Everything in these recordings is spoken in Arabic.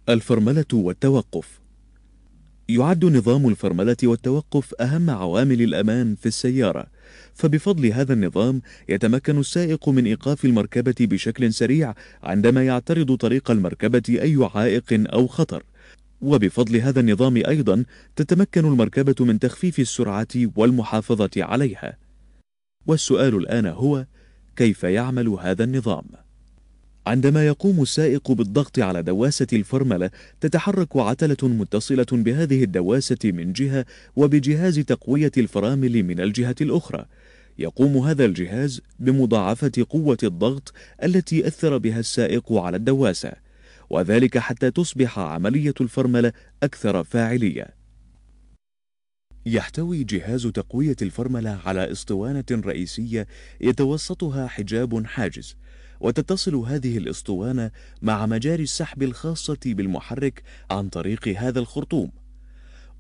الفرملة والتوقف. يعد نظام الفرملة والتوقف أهم عوامل الأمان في السيارة، فبفضل هذا النظام يتمكن السائق من إيقاف المركبة بشكل سريع عندما يعترض طريق المركبة أي عائق أو خطر، وبفضل هذا النظام أيضا تتمكن المركبة من تخفيف السرعة والمحافظة عليها. والسؤال الآن هو: كيف يعمل هذا النظام؟ عندما يقوم السائق بالضغط على دواسة الفرملة، تتحرك عتلة متصلة بهذه الدواسة من جهة، وبجهاز تقوية الفرامل من الجهة الأخرى. يقوم هذا الجهاز بمضاعفة قوة الضغط التي أثر بها السائق على الدواسة، وذلك حتى تصبح عملية الفرملة أكثر فاعلية. يحتوي جهاز تقوية الفرملة على اسطوانة رئيسية يتوسطها حجاب حاجز، وتتصل هذه الاسطوانة مع مجاري السحب الخاصة بالمحرك عن طريق هذا الخرطوم.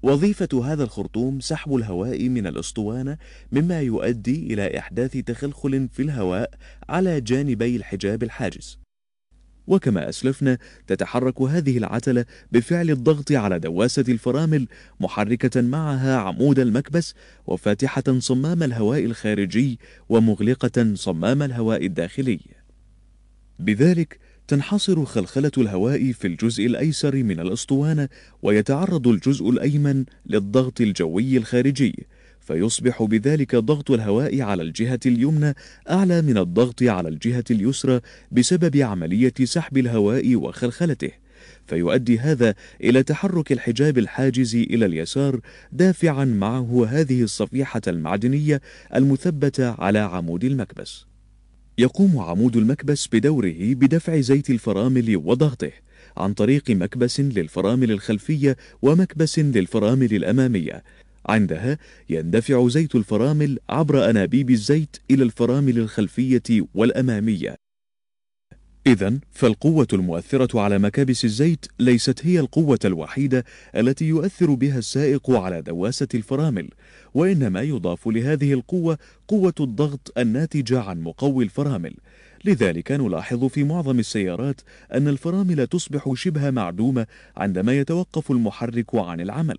وظيفة هذا الخرطوم سحب الهواء من الاسطوانة، مما يؤدي إلى إحداث تخلخل في الهواء على جانبي الحجاب الحاجز. وكما أسلفنا، تتحرك هذه العتلة بفعل الضغط على دواسة الفرامل، محركة معها عمود المكبس، وفاتحة صمام الهواء الخارجي، ومغلقة صمام الهواء الداخلي. بذلك تنحصر خلخلة الهواء في الجزء الأيسر من الأسطوانة، ويتعرض الجزء الأيمن للضغط الجوي الخارجي، فيصبح بذلك ضغط الهواء على الجهة اليمنى أعلى من الضغط على الجهة اليسرى بسبب عملية سحب الهواء وخلخلته، فيؤدي هذا إلى تحرك الحجاب الحاجز إلى اليسار، دافعا معه هذه الصفيحة المعدنية المثبتة على عمود المكبس. يقوم عمود المكبس بدوره بدفع زيت الفرامل وضغطه عن طريق مكبس للفرامل الخلفية ومكبس للفرامل الأمامية. عندها يندفع زيت الفرامل عبر أنابيب الزيت إلى الفرامل الخلفية والأمامية. إذن فالقوة المؤثرة على مكابس الزيت ليست هي القوة الوحيدة التي يؤثر بها السائق على دواسة الفرامل، وإنما يضاف لهذه القوة قوة الضغط الناتجة عن مقوي الفرامل. لذلك نلاحظ في معظم السيارات أن الفرامل تصبح شبه معدومة عندما يتوقف المحرك عن العمل،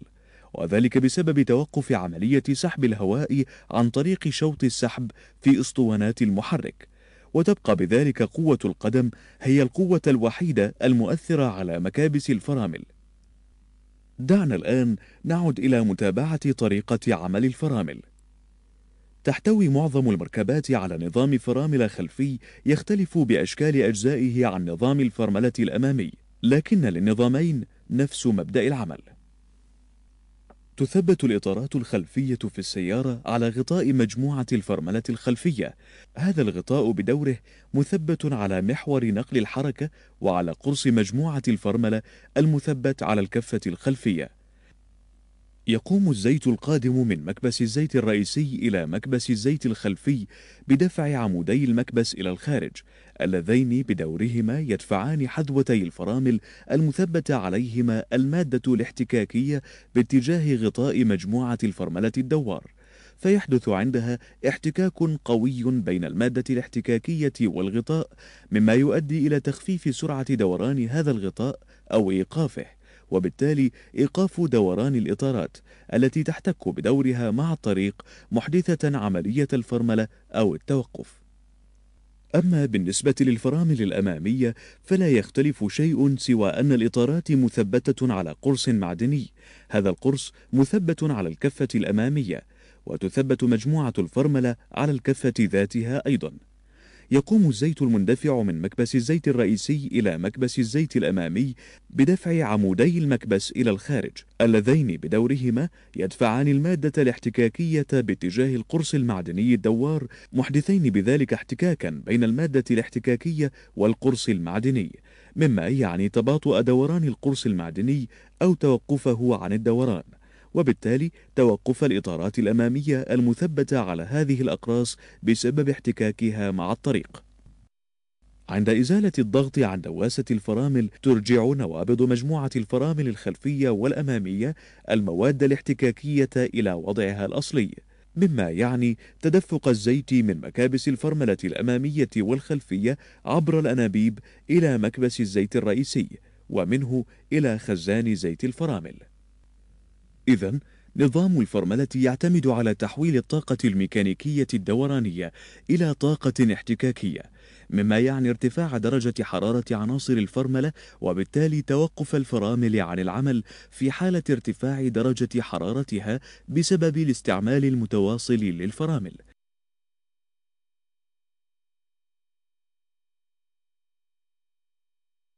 وذلك بسبب توقف عملية سحب الهواء عن طريق شوط السحب في أسطوانات المحرك، وتبقى بذلك قوة القدم هي القوة الوحيدة المؤثرة على مكابس الفرامل. دعنا الآن نعد إلى متابعة طريقة عمل الفرامل. تحتوي معظم المركبات على نظام فرامل خلفي يختلف بأشكال أجزائه عن نظام الفرملة الأمامي، لكن للنظامين نفس مبدأ العمل. تثبت الإطارات الخلفية في السيارة على غطاء مجموعة الفرملة الخلفية. هذا الغطاء بدوره مثبت على محور نقل الحركة وعلى قرص مجموعة الفرملة المثبت على الكفة الخلفية. يقوم الزيت القادم من مكبس الزيت الرئيسي إلى مكبس الزيت الخلفي بدفع عمودي المكبس إلى الخارج، اللذين بدورهما يدفعان حذوتي الفرامل المثبتة عليهما المادة الاحتكاكية باتجاه غطاء مجموعة الفرملة الدوار، فيحدث عندها احتكاك قوي بين المادة الاحتكاكية والغطاء، مما يؤدي إلى تخفيف سرعة دوران هذا الغطاء أو إيقافه، وبالتالي إيقاف دوران الإطارات التي تحتك بدورها مع الطريق، محدثة عملية الفرملة أو التوقف. أما بالنسبة للفرامل الأمامية فلا يختلف شيء سوى أن الإطارات مثبتة على قرص معدني. هذا القرص مثبت على الكفة الأمامية، وتثبت مجموعة الفرملة على الكفة ذاتها أيضا. يقوم الزيت المندفع من مكبس الزيت الرئيسي إلى مكبس الزيت الأمامي بدفع عمودي المكبس إلى الخارج، اللذين بدورهما يدفعان المادة الاحتكاكية باتجاه القرص المعدني الدوار، محدثين بذلك احتكاكا بين المادة الاحتكاكية والقرص المعدني، مما يعني تباطؤ دوران القرص المعدني أو توقفه عن الدوران، وبالتالي توقف الإطارات الأمامية المثبتة على هذه الأقراص بسبب احتكاكها مع الطريق. عند إزالة الضغط عن دواسة الفرامل ترجع نوابض مجموعة الفرامل الخلفية والأمامية المواد الاحتكاكية إلى وضعها الأصلي، مما يعني تدفق الزيت من مكابس الفرملة الأمامية والخلفية عبر الأنابيب إلى مكبس الزيت الرئيسي، ومنه إلى خزان زيت الفرامل. إذن نظام الفرملة يعتمد على تحويل الطاقة الميكانيكية الدورانية إلى طاقة احتكاكية، مما يعني ارتفاع درجة حرارة عناصر الفرملة، وبالتالي توقف الفرامل عن العمل في حالة ارتفاع درجة حرارتها بسبب الاستعمال المتواصل للفرامل.